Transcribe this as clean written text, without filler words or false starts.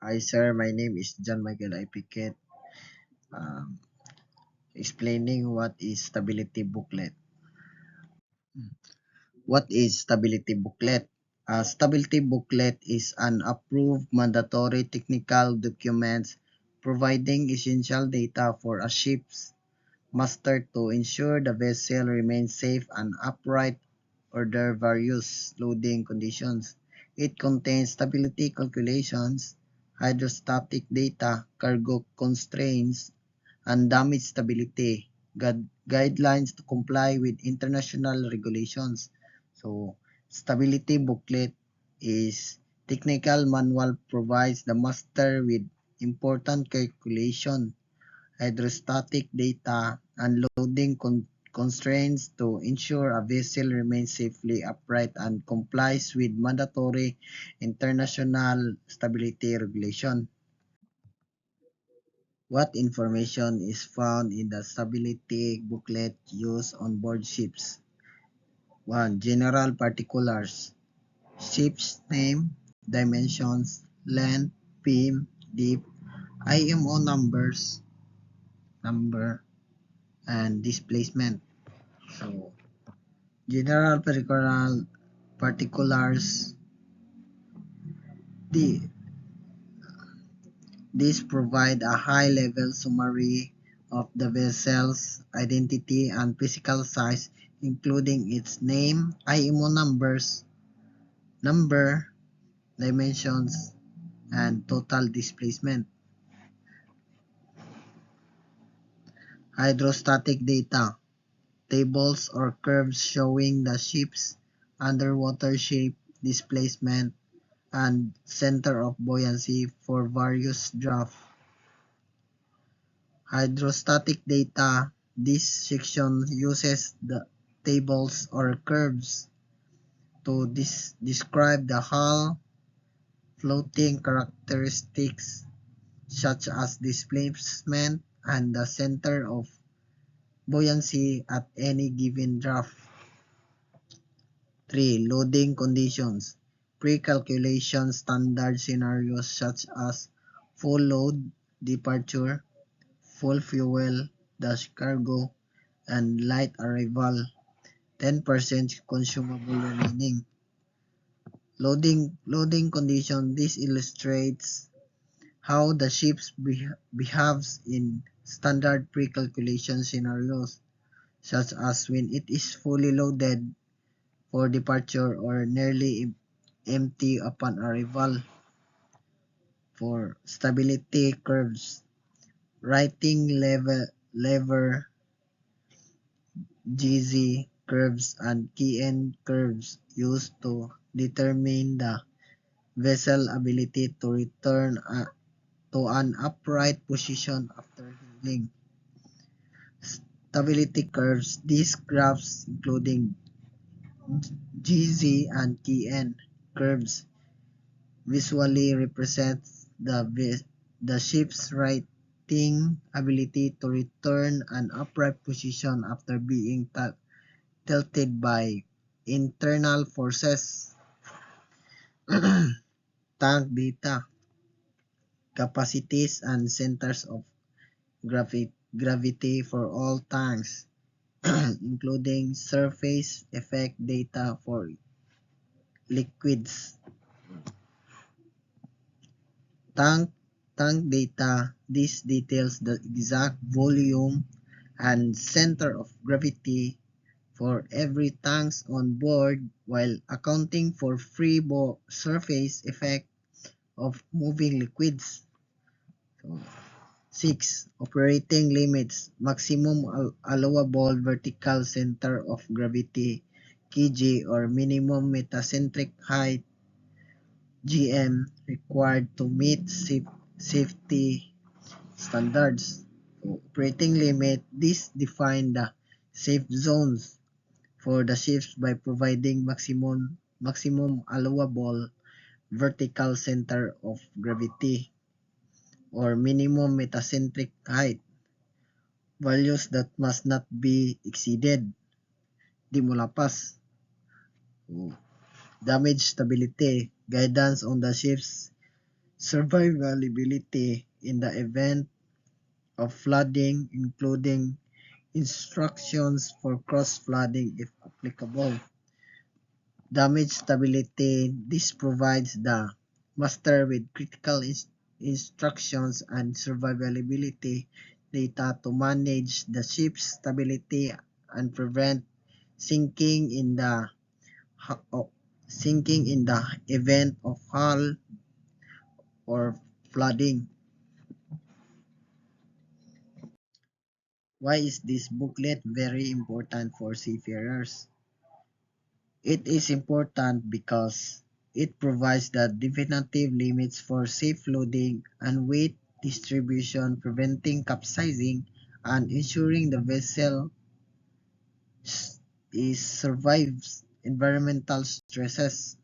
Hi sir, my name is John Michael I. Piquet. Um, Explaining what is stability booklet. What is stability booklet? A stability booklet is an approved mandatory technical document providing essential data for a ship's master to ensure the vessel remains safe and upright under various loading conditions. It contains stability calculations, hydrostatic data, cargo constraints, and damage stability guidelines to comply with international regulations. So, stability booklet is technical manual provides the master with important calculation, hydrostatic data, and loading constraints to ensure a vessel remains safely upright and complies with mandatory international stability regulation. What information is found in the stability booklet used on board ships? 1. General particulars. Ship's name, dimensions, length, beam, depth, IMO number, and displacement. So, general particulars. The, these provide a high-level summary of the vessel's identity and physical size, including its name, IMO number, dimensions, and total displacement. Hydrostatic data. Tables or curves showing the ship's underwater shape, displacement, and center of buoyancy for various draft. Hydrostatic data. This section uses the tables or curves to describe the hull floating characteristics such as displacement and the center of buoyancy at any given draft. 3. Loading conditions. Pre-calculation standard scenarios such as full load, departure, full fuel, dash cargo, and light arrival, 10% consumable remaining. Loading condition. This illustrates how the ship behaves in standard pre-calculation scenarios, such as when it is fully loaded for departure or nearly empty upon arrival. For stability curves, writing lever GZ curves and Kn curves used to determine the vessel ability to return to an upright position after heeling. Stability curves. These graphs, including GZ and Kn curves, visually represents the ship's righting ability to return an upright position after being tilted by internal forces. Tank data, capacities and centers of gravity for all tanks, including surface effect data for liquids. Tank data. This details the exact volume and center of gravity for every tanks on board while accounting for free surface effect of moving liquids. So, 6. Operating limits. Maximum allowable vertical center of gravity kg or minimum metacentric height GM required to meet safety standards. So, operating limit. This define the safe zones for the ships by providing maximum allowable vertical center of gravity or minimum metacentric height, values that must not be exceeded. Di mo lapas. Damage stability, guidance on the ship's Survivability in the event of flooding, including instructions for cross-flooding if applicable. Damage stability. This provides the master with critical instructions and survivability data to manage the ship's stability and prevent sinking in the sinking in the event of hull or flooding. Why is this booklet very important for seafarers? It is important because it provides the definitive limits for safe loading and weight distribution, preventing capsizing and ensuring the vessel survives environmental stresses.